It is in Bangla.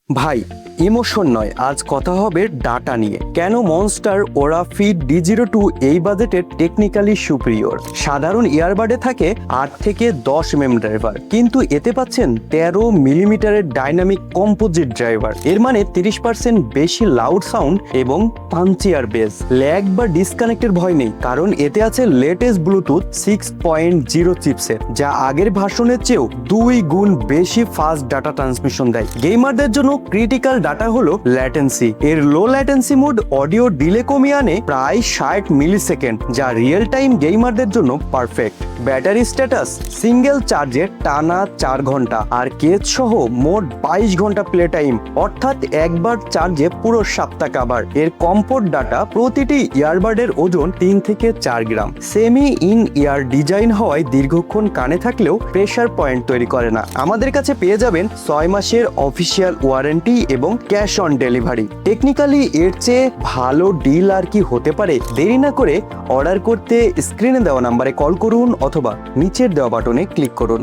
ভাই, ইমোশন নয়, আজ কথা হবে ডাটা নিয়ে। কেন মনস্টার ওরা ফিট D02 এই বাজেটের টেকনিক্যালি সুপিরিয়র। সাধারণ ইয়ারবাডে থাকে 8 থেকে 10 ড্রাইভার, কিন্তু এতে পাচ্ছেন 13 মিলিমিটারের ডাইনামিক কম্পোজিট ড্রাইভার। এর মানে 30% বেশি লাউড সাউন্ড এবং পাঞ্চিয়ার বেস। ল্যাগ বা ডিসকানেক্টের ভয় নেই, কারণ এতে আছে লেটেস্ট ব্লুটুথ 6.0 চিপসেট, যা আগের ভার্সনের চেয়েও 2 গুণ বেশি ফাস্ট ডাটা ট্রান্সমিশন দেয়। গেমারদের জন্য ক্রিটিক্যাল ডাটা হলো ল্যাটেন্সি। এর লো ল্যাটেন্সি মোড অডিও ডিলে কমিয়ে আনে প্রায় 60 মিলিসেকেন্ড, যা রিয়েল টাইম গেমারদের জন্য পারফেক্ট। ব্যাটারি স্ট্যাটাস সিঙ্গেল চার্জে টানা 4 ঘন্টা, আর কেস সহ মোট 22 ঘন্টা প্লে টাইম, অর্থাৎ একবার চার্জে পুরো সপ্তাহ কাভার। এর কম্পোর্ট ডাটা, প্রতিটি ইয়ারবাডের ওজন 3 থেকে 4 গ্রাম। সেমি ইন ইয়ার ডিজাইন হওয়ায় দীর্ঘক্ষণ কানে থাকলেও প্রেসার পয়েন্ট তৈরি করে না। আমাদের কাছে পেয়ে যাবেন 6 মাসের অফিসিয়াল ওয়ারেন্টি এবং ক্যাশ অন ডেলিভারি। টেকনিক্যালি এর চেয়ে ভালো ডিল আর কি হতে পারে? দেরি না করে অর্ডার করতে স্ক্রিনে দেওয়া নাম্বারে কল করুন অথবা নিচের দেওয়া বাটনে ক্লিক করুন।